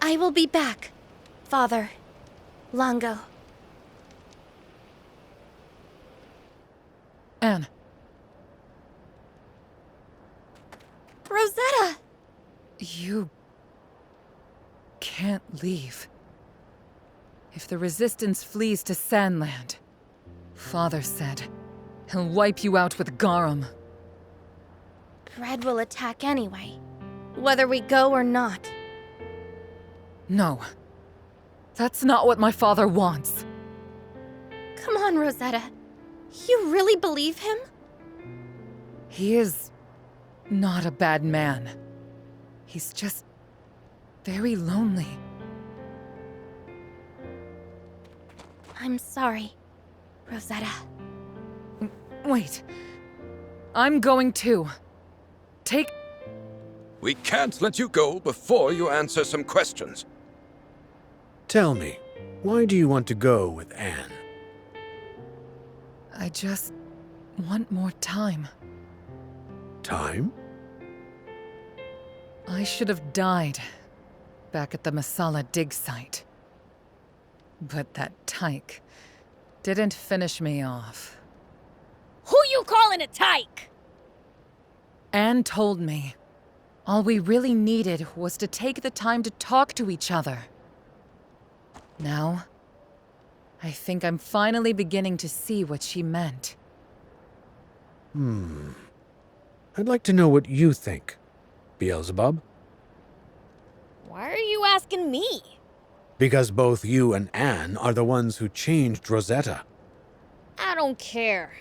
I will be back, Father Longo. Anne. Rosetta! You can't leave. If the Resistance flees to Sandland, Father said he'll wipe you out with Garum. Red will attack anyway, whether we go or not. No. That's not what my father wants. Come on, Rosetta. You really believe him? He is not a bad man. He's just very lonely. I'm sorry, Rosetta. Wait. I'm going too. Take... We can't let you go before you answer some questions. Tell me, why do you want to go with Anne? I just want more time. Time? I should have died back at the Masala dig site. But that tyke didn't finish me off. Who you calling a tyke? Anne told me all we really needed was to take the time to talk to each other. Now, I think I'm finally beginning to see what she meant. I'd like to know what you think, Beelzebub. Why are you asking me? Because both you and Anne are the ones who changed Rosetta. I don't care.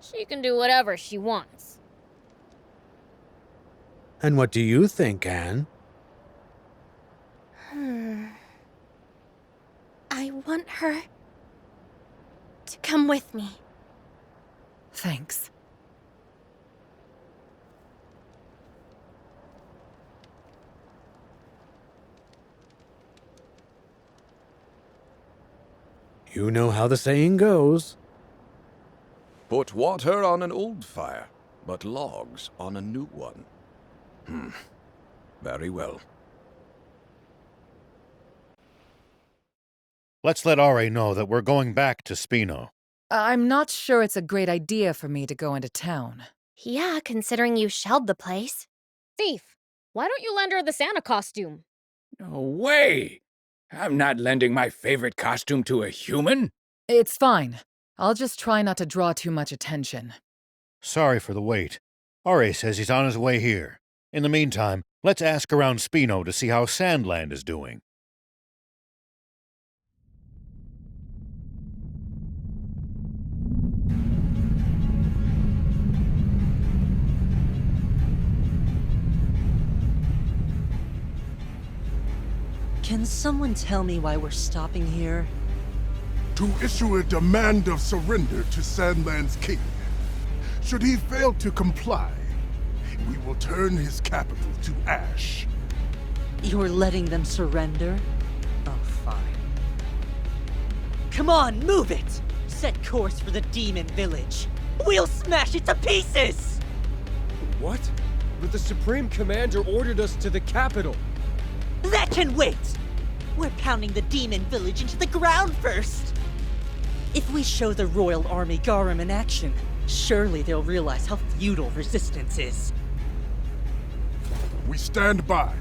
She can do whatever she wants. And what do you think, Anne? I want her to come with me. Thanks. You know how the saying goes. Put water on an old fire, but logs on a new one. Very well. Let's let Ari know that we're going back to Spino. I'm not sure it's a great idea for me to go into town. Yeah, considering you shelled the place. Thief, why don't you lend her the Santa costume? No way! I'm not lending my favorite costume to a human. It's fine. I'll just try not to draw too much attention. Sorry for the wait. Ari says he's on his way here. In the meantime, let's ask around Spino to see how Sandland is doing. Can someone tell me why we're stopping here? To issue a demand of surrender to Sandland's king. Should he fail to comply, we will turn his capital to ash. You're letting them surrender? Oh, fine. Come on, move it! Set course for the demon village. We'll smash it to pieces! What? But the Supreme Commander ordered us to the capital. That can wait! We're pounding the demon village into the ground first! If we show the Royal Army Garum in action, surely they'll realize how futile resistance is. We stand by.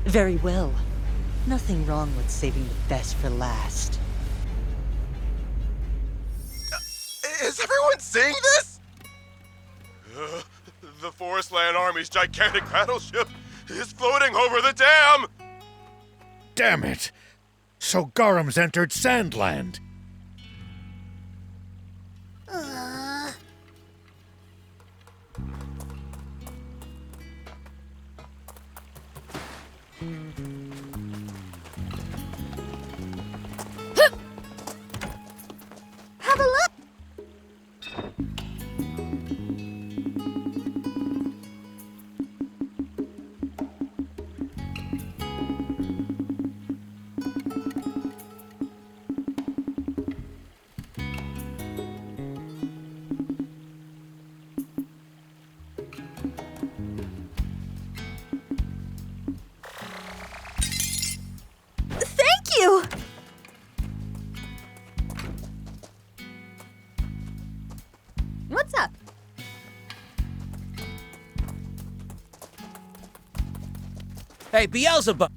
Very well. Nothing wrong with saving the best for last. Is everyone seeing this? The Forestland Army's gigantic battleship is floating over the dam! Damn it! So Garum's entered Sandland. Have a look! What's up? Hey, Beelzebub!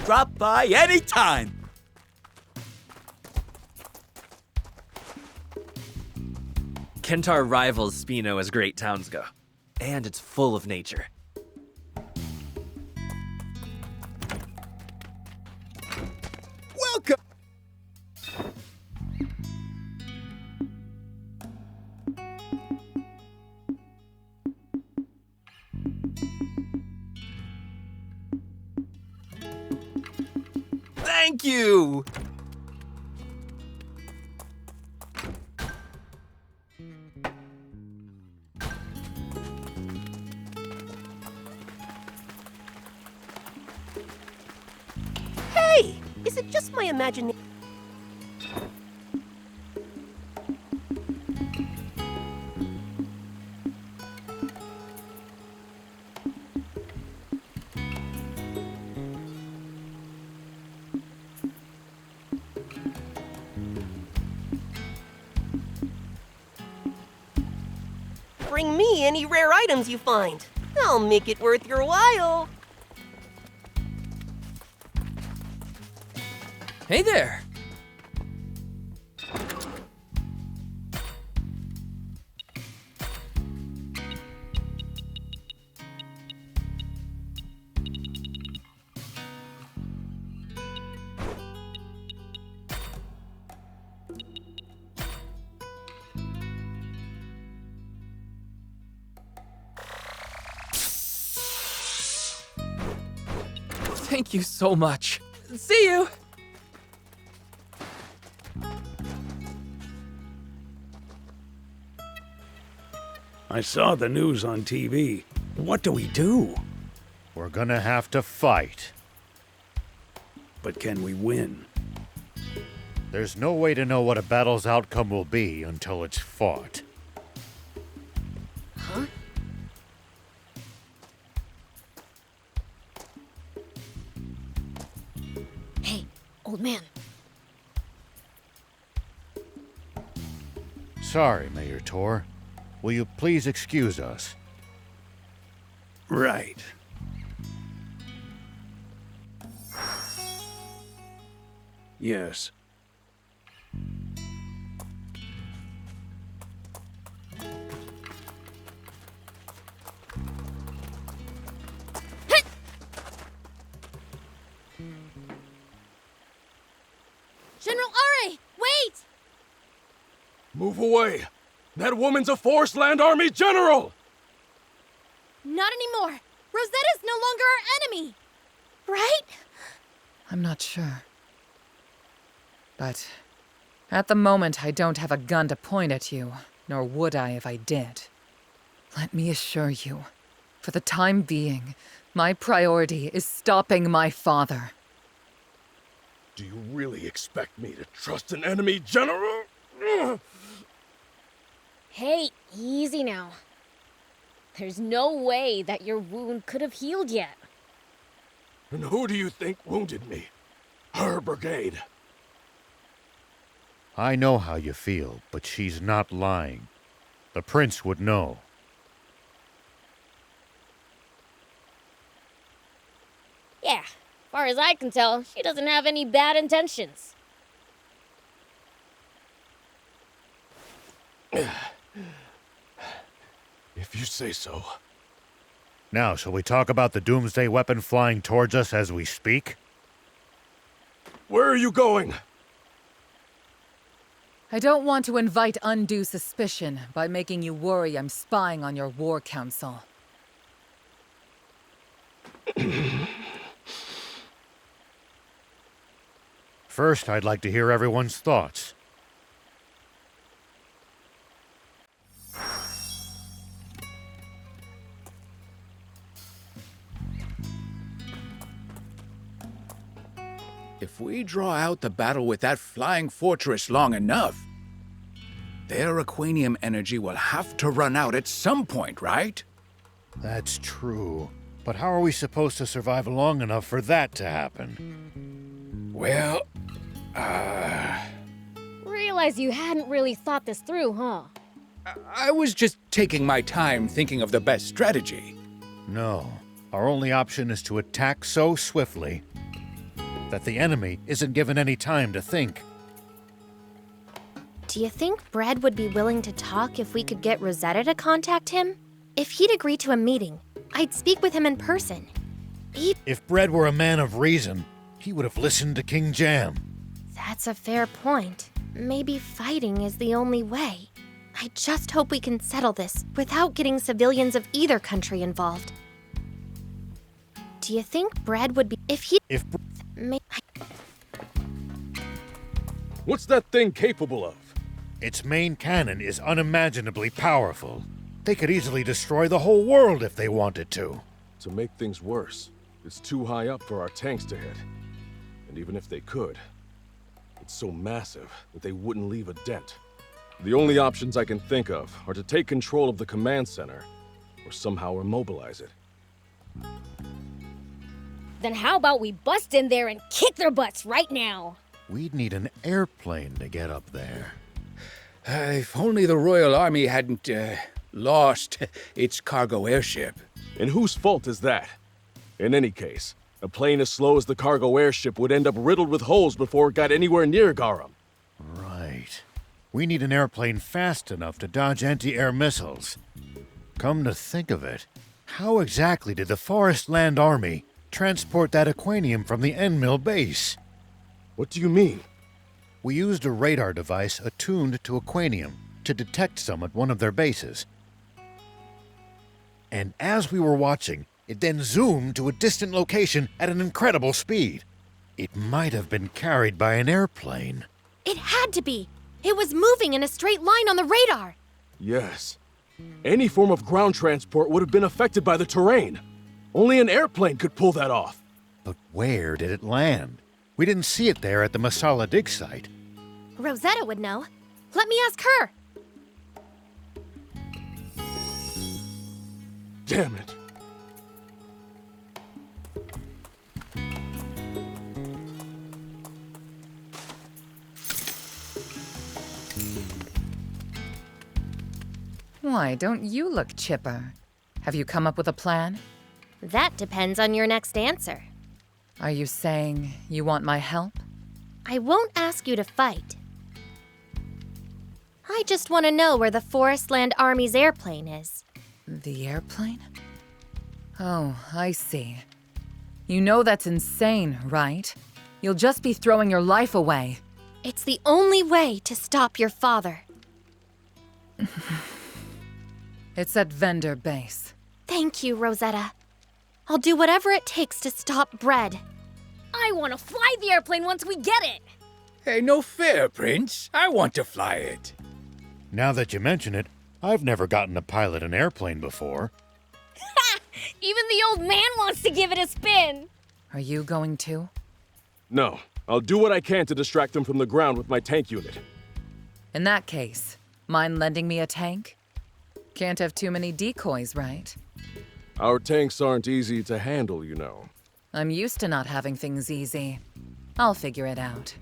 Drop by anytime! Kentar rivals Spino as Great Towns go, and it's full of nature. Welcome! Thank you! Hey! Is it just my imagination? Bring me any rare items you find. I'll make it worth your while. Hey there! Thank you so much. See you! I saw the news on TV. What do we do? We're gonna have to fight. But can we win? There's no way to know what a battle's outcome will be until it's fought. Huh? Hey, old man. Sorry, Mayor Tor. Will you please excuse us? Right. Yes. General Are, wait! Move away! That woman's a Force Land Army general! Not anymore. Rosetta's no longer our enemy. Right? I'm not sure. But at the moment, I don't have a gun to point at you, nor would I if I did. Let me assure you, for the time being, my priority is stopping my father. Do you really expect me to trust an enemy general? Hey, easy now. There's no way that your wound could have healed yet. And who do you think wounded me? Her brigade. I know how you feel, but she's not lying. The prince would know. Yeah, far as I can tell, she doesn't have any bad intentions. If you say so. Now, shall we talk about the doomsday weapon flying towards us as we speak? Where are you going? I don't want to invite undue suspicion by making you worry I'm spying on your war council. First, I'd like to hear everyone's thoughts. If we draw out the battle with that flying fortress long enough, their Aquanium energy will have to run out at some point, right? That's true. But how are we supposed to survive long enough for that to happen? Well, Realize you hadn't really thought this through, huh? I was just taking my time thinking of the best strategy. No. Our only option is to attack so swiftly that the enemy isn't given any time to think. Do you think Bread would be willing to talk if we could get Rosetta to contact him? If he'd agree to a meeting, I'd speak with him in person. If Bread were a man of reason, he would have listened to King Jam. That's a fair point. Maybe fighting is the only way. I just hope we can settle this without getting civilians of either country involved. Do you think Bread would be... What's that thing capable of? Its main cannon is unimaginably powerful. They could easily destroy the whole world if they wanted to. To make things worse, it's too high up for our tanks to hit. And even if they could, it's so massive that they wouldn't leave a dent. The only options I can think of are to take control of the command center, or somehow immobilize it. Then how about we bust in there and kick their butts right now? We'd need an airplane to get up there. If only the Royal Army hadn't, lost its cargo airship. And whose fault is that? In any case, a plane as slow as the cargo airship would end up riddled with holes before it got anywhere near Garum. Right. We need an airplane fast enough to dodge anti-air missiles. Come to think of it, how exactly did the Forest Land Army transport that Aquanium from the Enmill base? What do you mean? We used a radar device attuned to Aquanium to detect some at one of their bases. And as we were watching, it then zoomed to a distant location at an incredible speed. It might have been carried by an airplane. It had to be! It was moving in a straight line on the radar! Yes. Any form of ground transport would have been affected by the terrain. Only an airplane could pull that off. But where did it land? We didn't see it there at the Masala dig site. Rosetta would know. Let me ask her! Damn it. Why, don't you look chipper? Have you come up with a plan? That depends on your next answer. Are you saying you want my help? I won't ask you to fight. I just want to know where the Forestland Army's airplane is. The airplane? Oh, I see. You know that's insane, right? You'll just be throwing your life away. It's the only way to stop your father. It's at Vendor Base. Thank you, Rosetta. I'll do whatever it takes to stop Bread. I want to fly the airplane once we get it! Hey, no fair, Prince. I want to fly it. Now that you mention it, I've never gotten to pilot an airplane before. Ha! Even the old man wants to give it a spin! Are you going to? No. I'll do what I can to distract them from the ground with my tank unit. In that case, mind lending me a tank? Can't have too many decoys, right? Our tanks aren't easy to handle, you know. I'm used to not having things easy. I'll figure it out.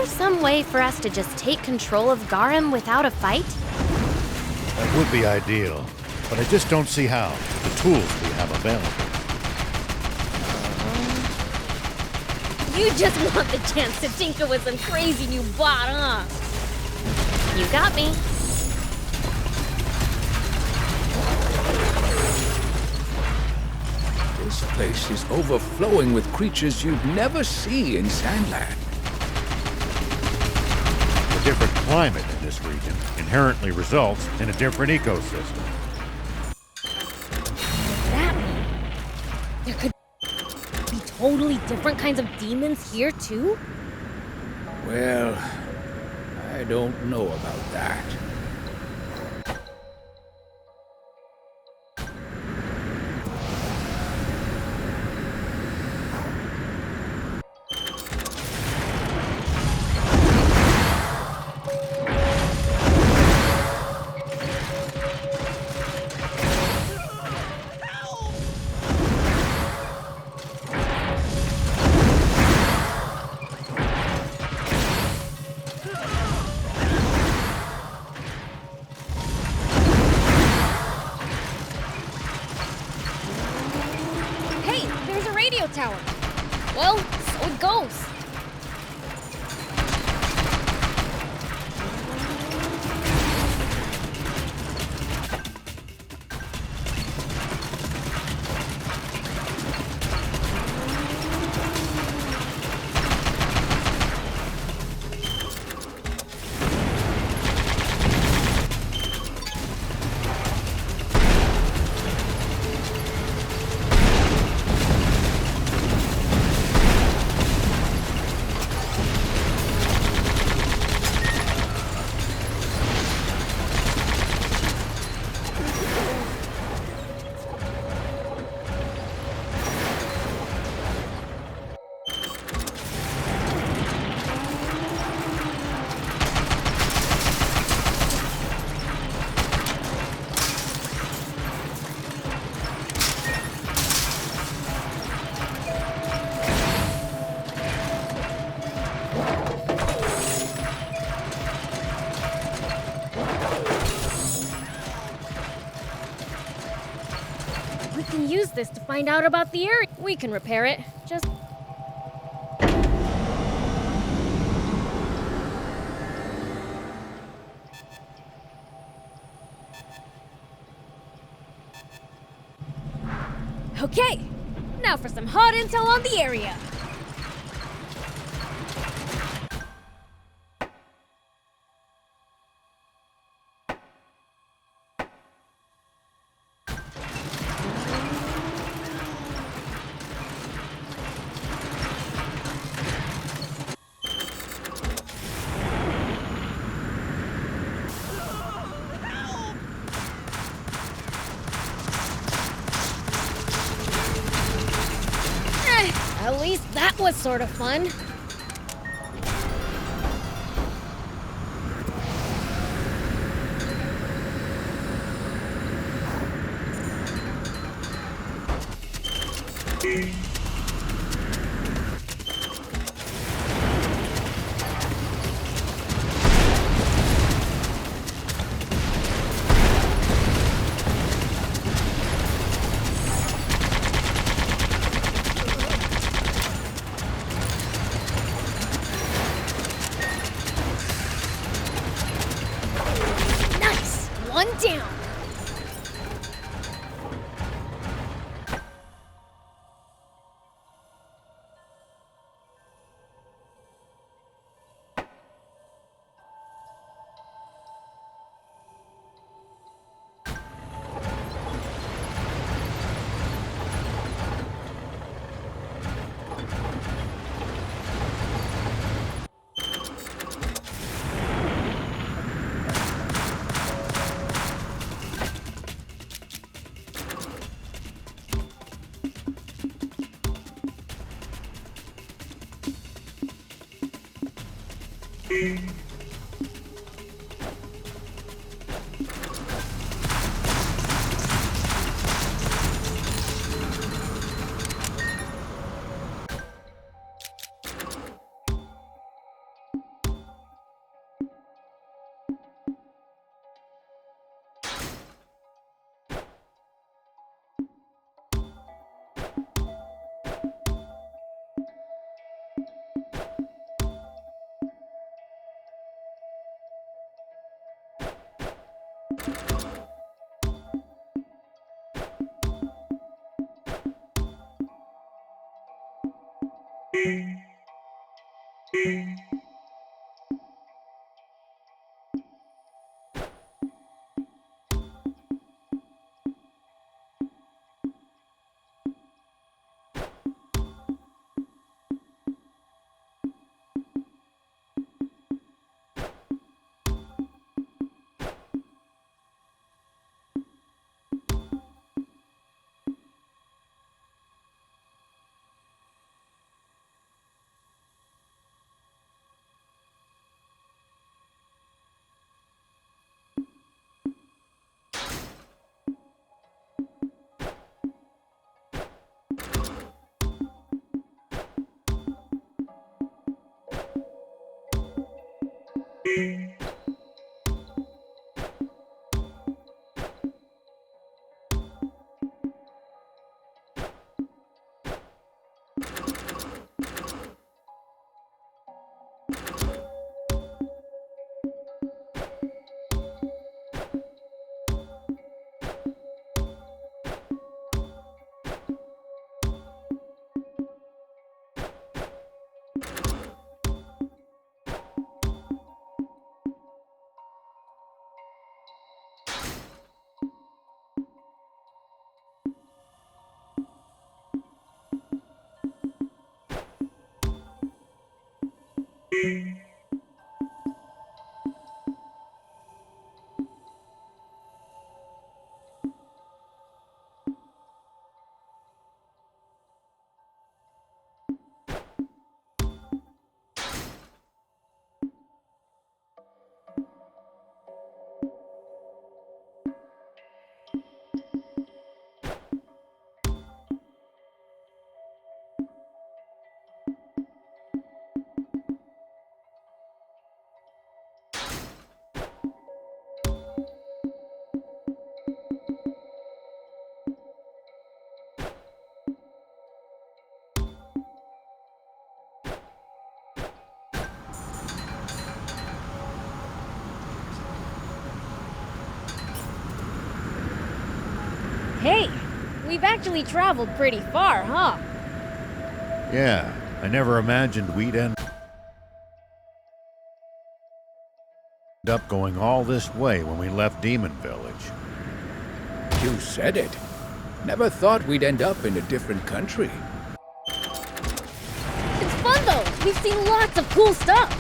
there some way for us to just take control of Garum without a fight? That would be ideal, but I just don't see how. The tools we have available. You just want the chance to tinker with some crazy new bot, huh? You got me. This place is overflowing with creatures you'd never see in Sandland. The different climate in this region inherently results in a different ecosystem. That mean there could be totally different kinds of demons here, too? Well, I don't know about that. Hey, there's a radio tower. Well, so it goes. We can use this to find out about the area. We can repair it. Just... Okay, now for some hot intel on the area. At least that was sort of fun. Nice! One down! Hey, we've actually traveled pretty far, huh? Yeah, I never imagined we'd end up going all this way when we left Demon Village. You said it. Never thought we'd end up in a different country. It's fun though! We've seen lots of cool stuff!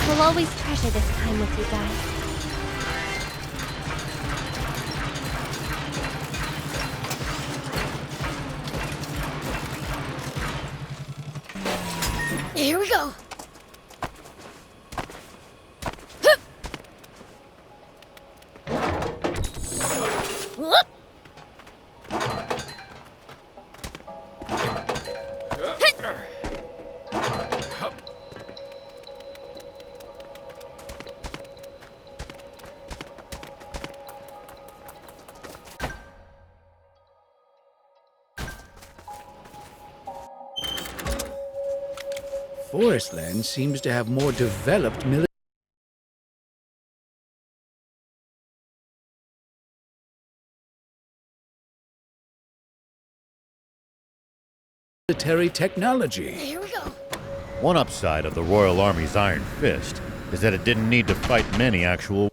We'll always treasure this time with you guys. Here we go! Whoop! Forestland seems to have more developed military technology. Here we go! One upside of the Royal Army's Iron Fist is that it didn't need to fight many actual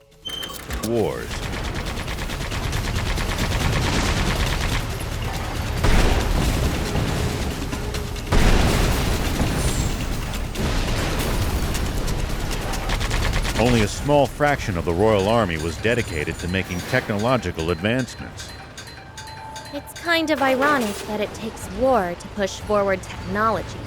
wars. Only a small fraction of the Royal Army was dedicated to making technological advancements. It's kind of ironic that it takes war to push forward technology.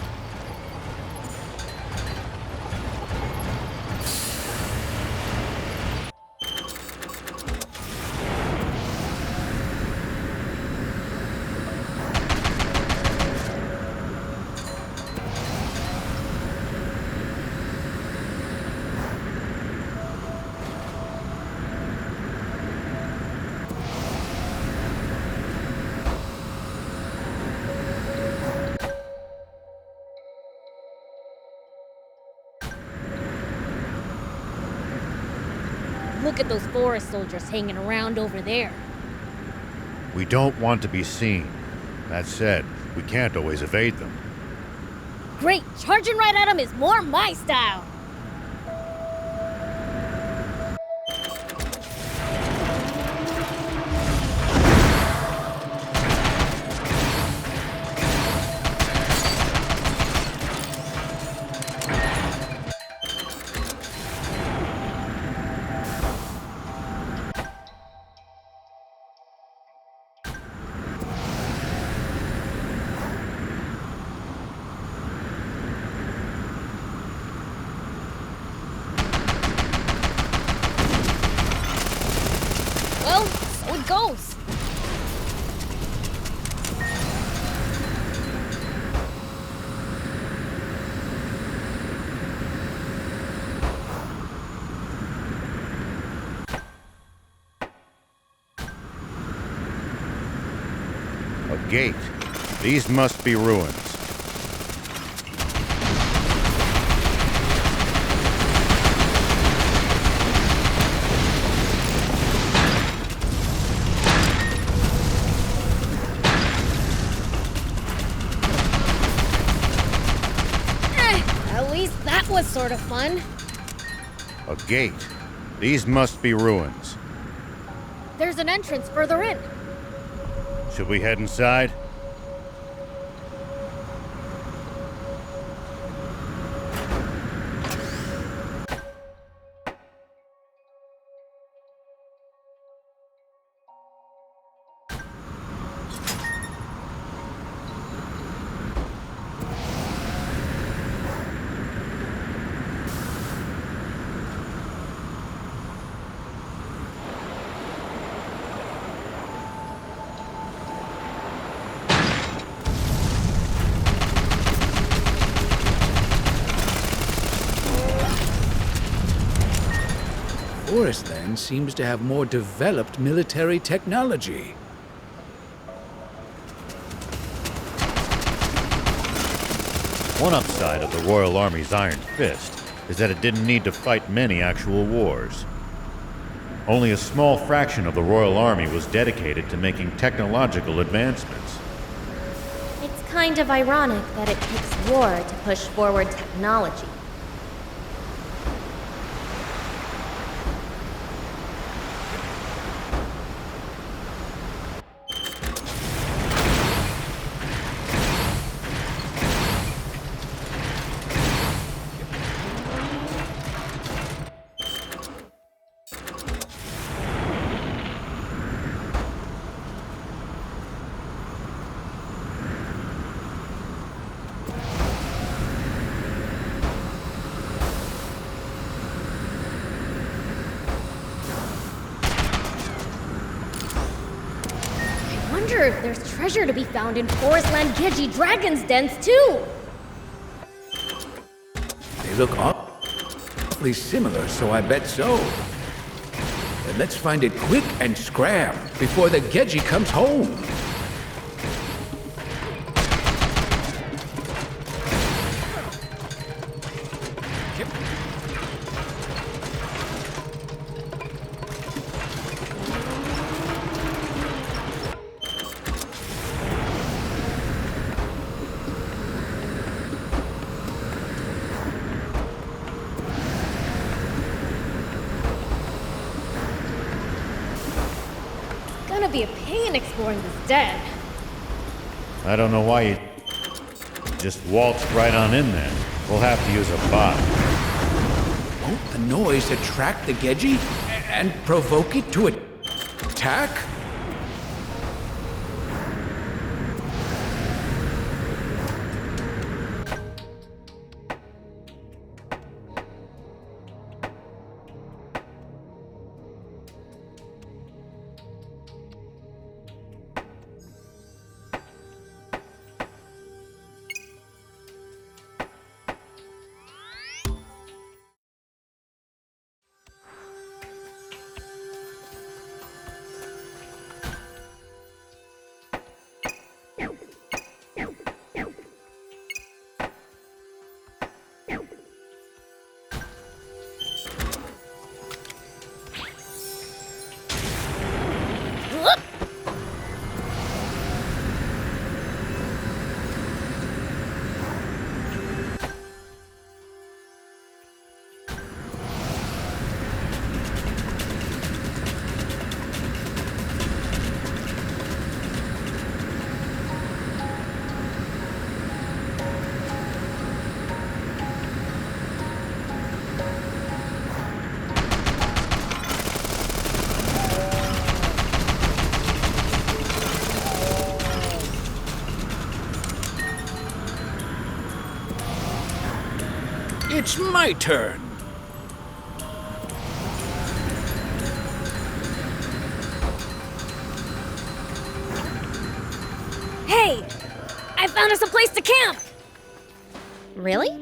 Look at those forest soldiers hanging around over there. We don't want to be seen. That said, we can't always evade them. Great! Charging right at them is more my style! Well, so it goes. A gate. These must be ruins. At least that was sort of fun. A gate. These must be ruins. There's an entrance further in. Should we head inside? Forest Land seems to have more developed military technology. One upside of the Royal Army's Iron Fist is that it didn't need to fight many actual wars. Only a small fraction of the Royal Army was dedicated to making technological advancements. It's kind of ironic that it takes war to push forward technology. I wonder if there's treasure to be found in Forestland Geji Dragon's dens too! They look awfully similar, so I bet so. But let's find it quick and scram before the Geji comes home. Gonna be a pain exploring this den. I don't know why you just waltzed right on in there. We'll have to use a bot. Won't the noise attract the Geji and provoke it to attack? It's my turn. Hey! I found us a place to camp! Really?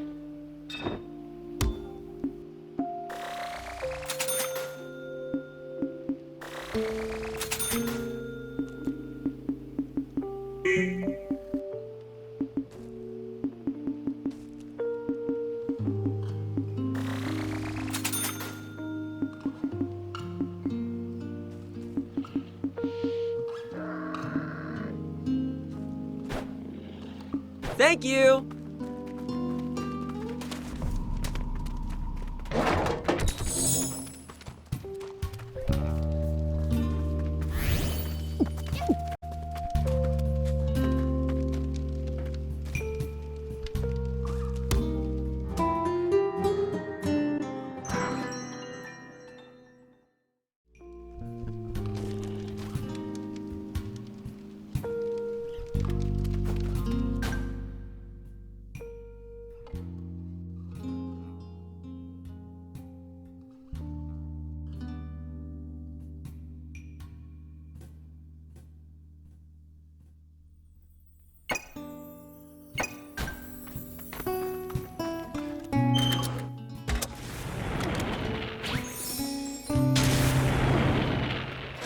Thank you!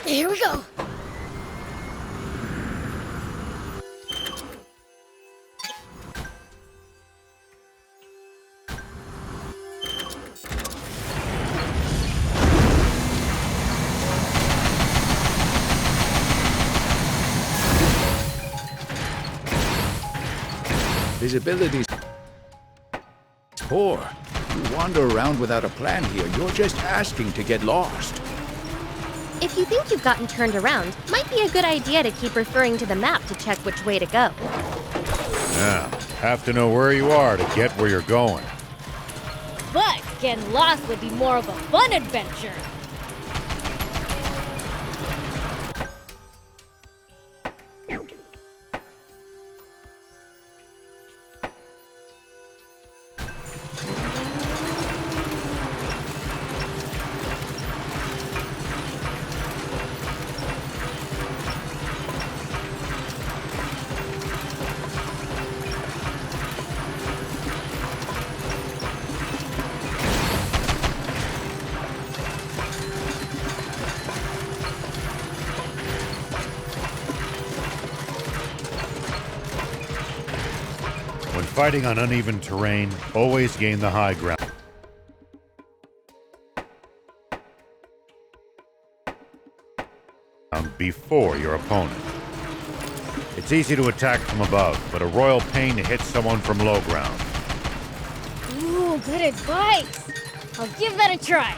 Here we go! Visibility's poor. You wander around without a plan here. You're just asking to get lost. If you think you've gotten turned around, might be a good idea to keep referring to the map to check which way to go. Yeah, have to know where you are to get where you're going. But getting lost would be more of a fun adventure! When fighting on uneven terrain, always gain the high ground. Before your opponent. It's easy to attack from above, but a royal pain to hit someone from low ground. Ooh, good advice! I'll give that a try.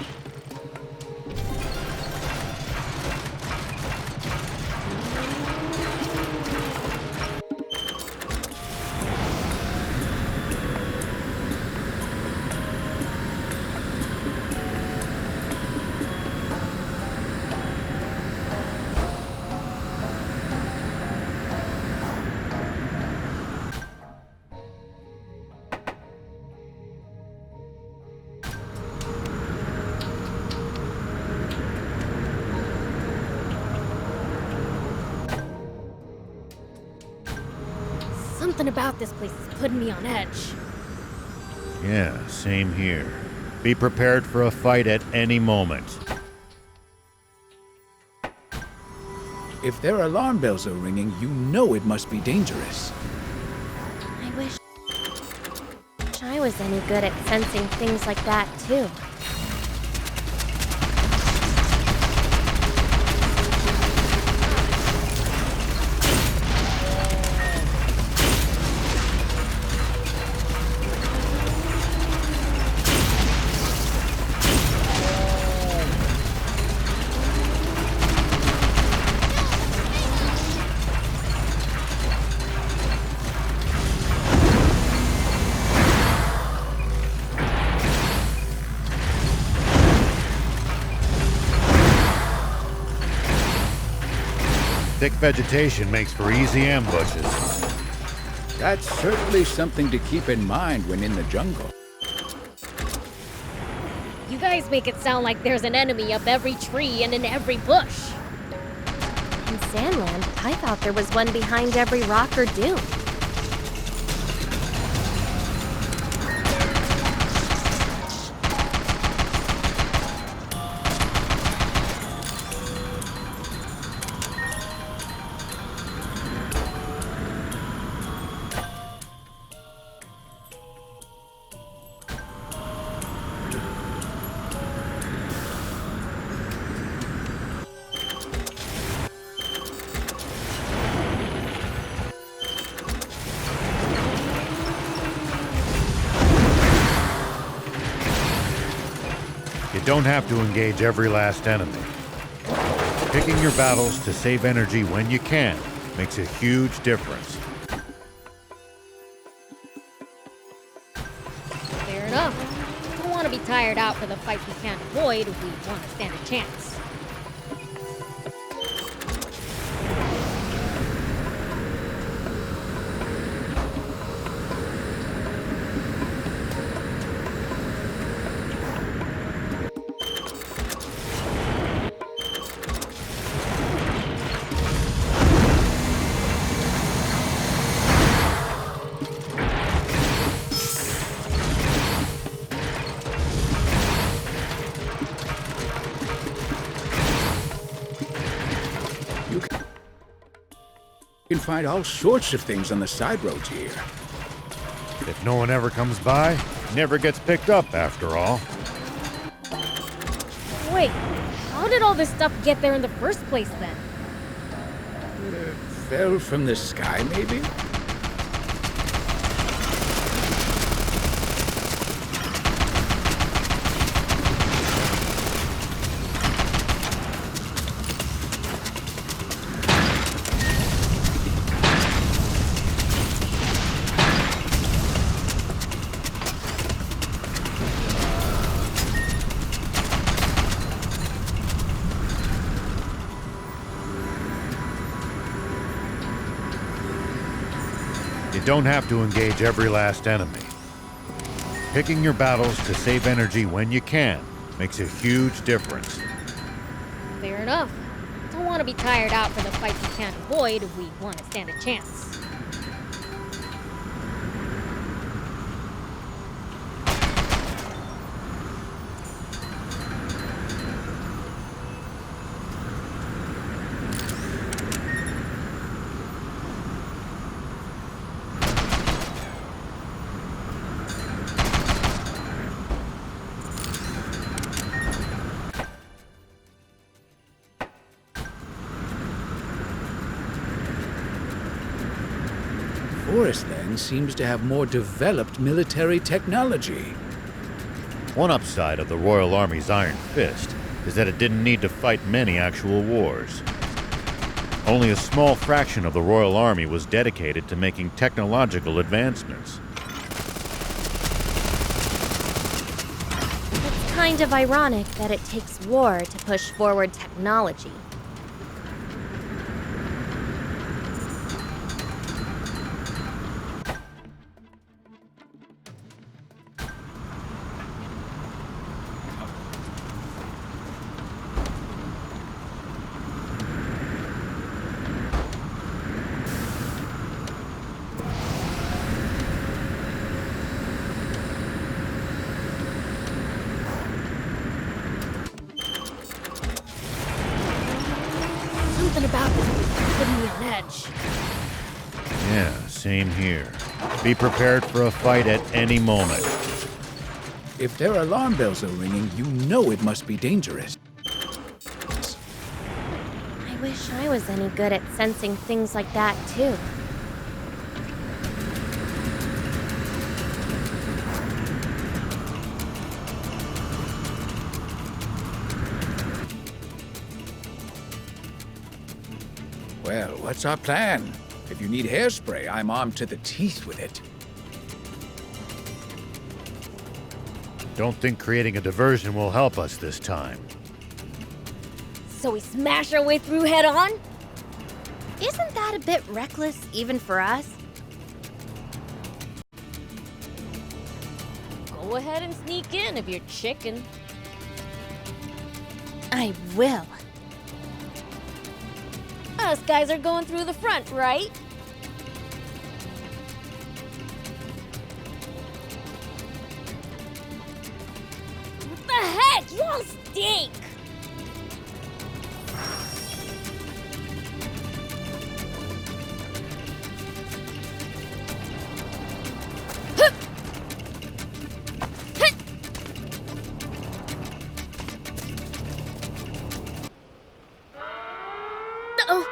Something about this place is putting me on edge. Yeah, same here. Be prepared for a fight at any moment. If their alarm bells are ringing, you know it must be dangerous. I wish I was any good at sensing things like that, too. Thick vegetation makes for easy ambushes. That's certainly something to keep in mind when in the jungle. You guys make it sound like there's an enemy up every tree and in every bush. In Sandland, I thought there was one behind every rock or dune. You don't have to engage every last enemy. Picking your battles to save energy when you can makes a huge difference. Fair enough. Don't want to be tired out for the fight we can't avoid if we want to stand a chance. You can find all sorts of things on the side roads here. If no one ever comes by, it never gets picked up after all. Wait, how did all this stuff get there in the first place then? It fell from the sky, maybe? You don't have to engage every last enemy. Picking your battles to save energy when you can makes a huge difference. Fair enough. Don't want to be tired out for the fight we can't avoid if we want to stand a chance. Forestland seems to have more developed military technology. One upside of the Royal Army's Iron Fist is that it didn't need to fight many actual wars. Only a small fraction of the Royal Army was dedicated to making technological advancements. It's kind of ironic that it takes war to push forward technology. Something about this is giving me an edge. Yeah, same here. Be prepared for a fight at any moment. If their alarm bells are ringing, you know it must be dangerous. I wish I was any good at sensing things like that, too. Well, what's our plan? If you need hairspray, I'm armed to the teeth with it. Don't think creating a diversion will help us this time. So we smash our way through head on? Isn't that a bit reckless, even for us? Go ahead and sneak in if you're chicken. I will. Us guys are going through the front, right? What the heck? You all stink! Oh.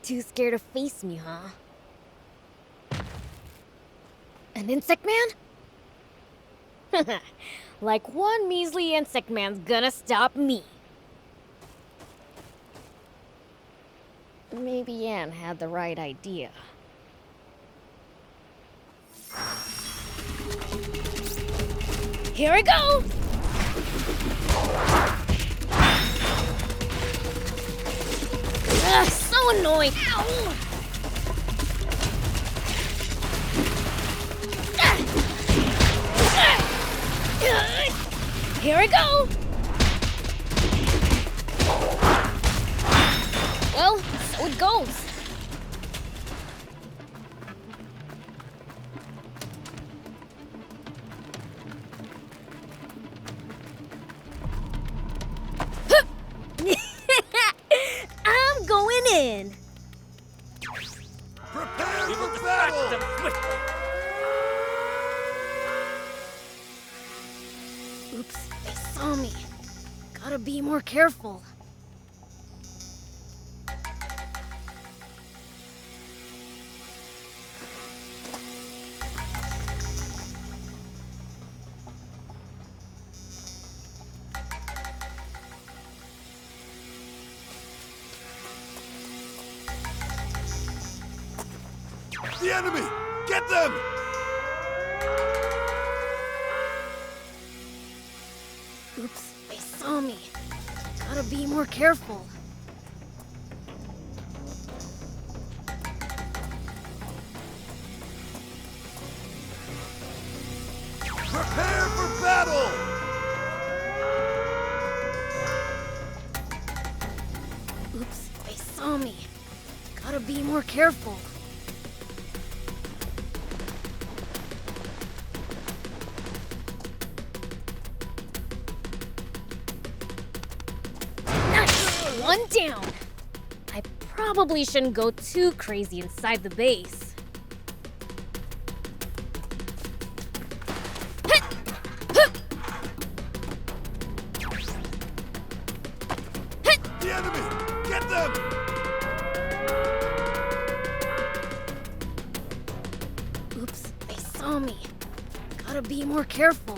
Too scared to face me, huh? An insect man? Like one measly insect man's gonna stop me. Maybe Anne had the right idea. Here I go! Ugh, so annoying! Ow! Here I go! Well, so it goes. I'm going in. We will dispatch them swiftly. Oops, they saw me. Gotta be more careful. The enemy! Get them! Oops, they saw me. Gotta be more careful. Prepare for battle! Oops, they saw me. Gotta be more careful. One down. I probably shouldn't go too crazy inside the base. The enemy! Get them! Oops, they saw me. Gotta be more careful.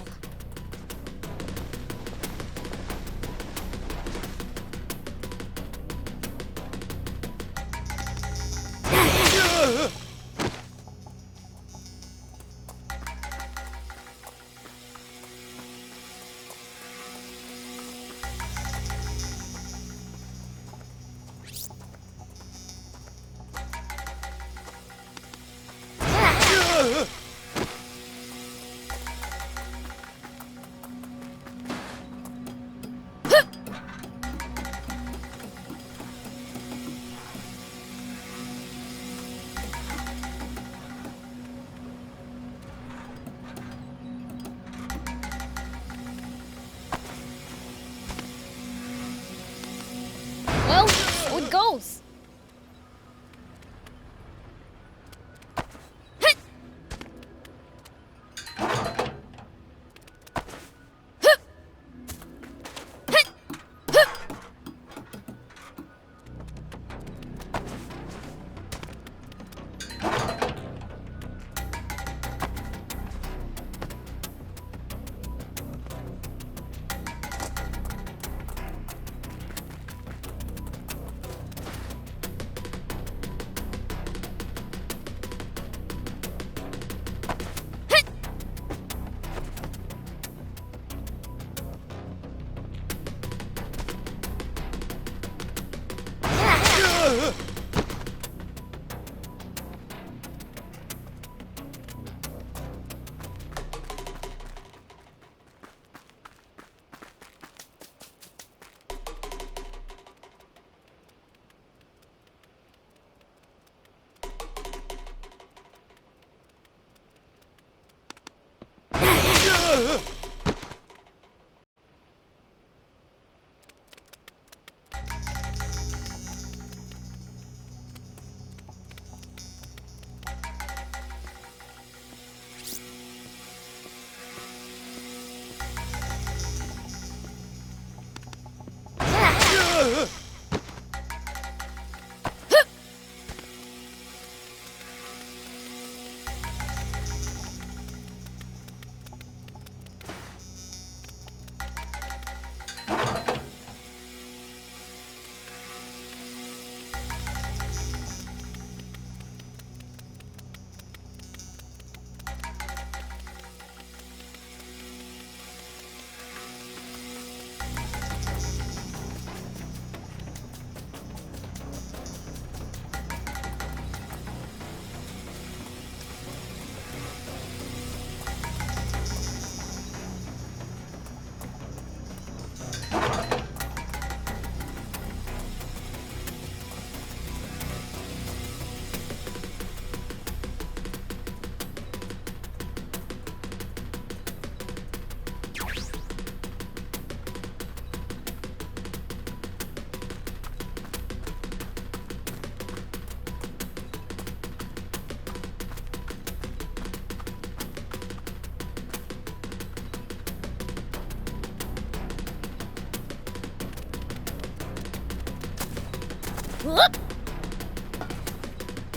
Well, so it goes. Whoop.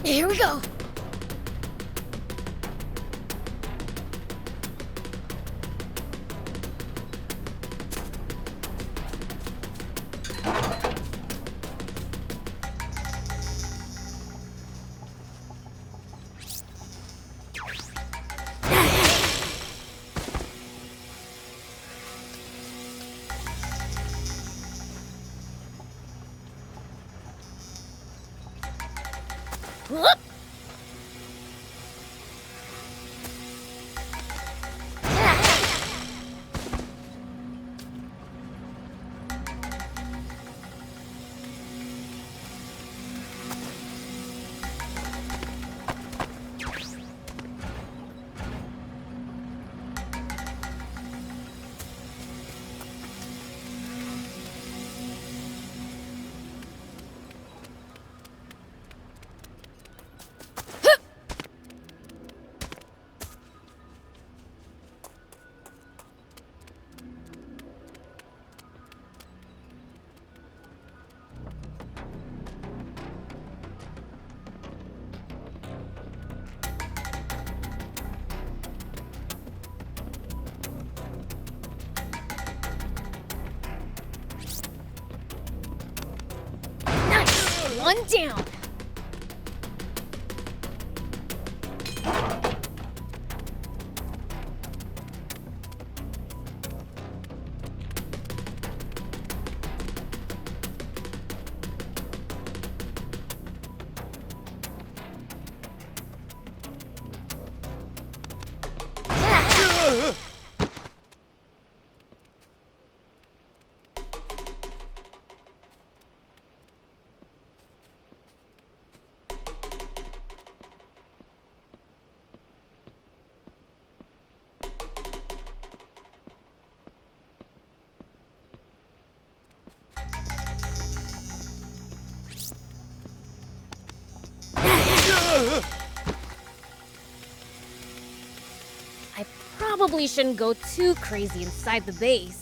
Here we go. Whoop. One down. I probably shouldn't go too crazy inside the base.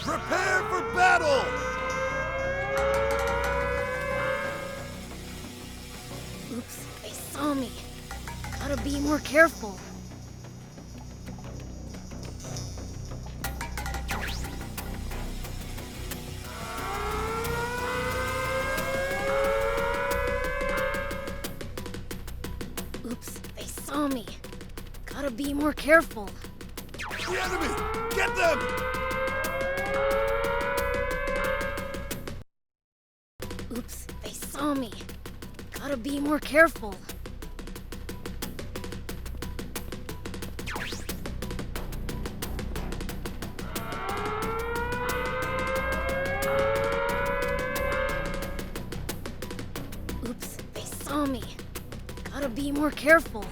Prepare for battle! Oops, they saw me. Gotta be more careful. Oops, they saw me. Gotta be more careful. The enemy! Get them! Oops, they saw me. Gotta be more careful. Oops, they saw me. Gotta be more careful.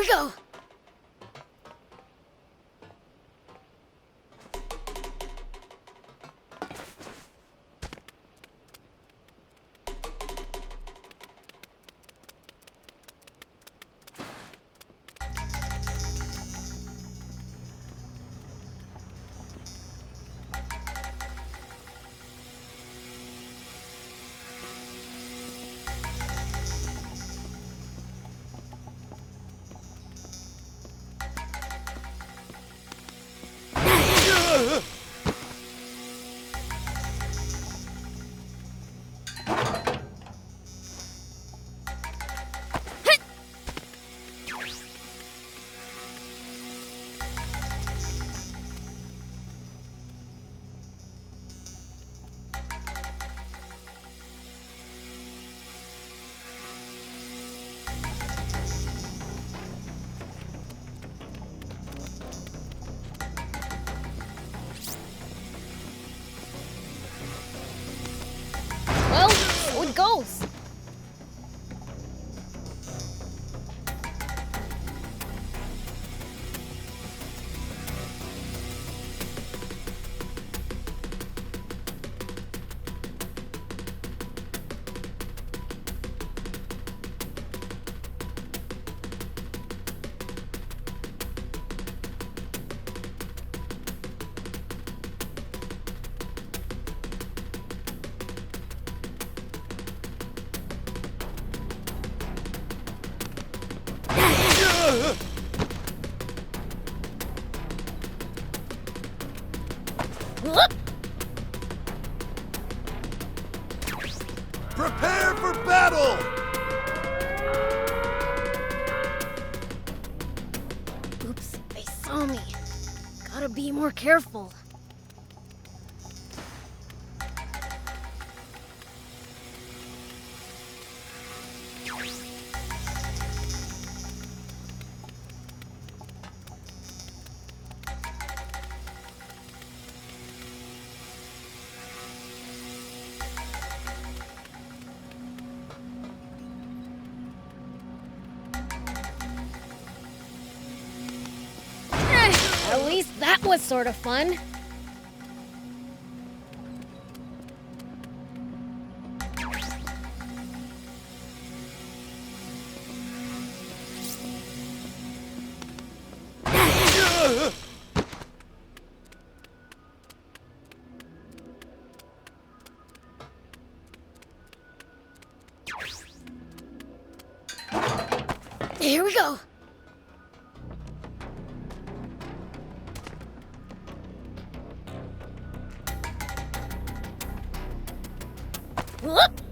go! Well, so it goes. Prepare for battle! Oops, they saw me. Gotta be more careful. At least that was sort of fun. Here we go. Whoop!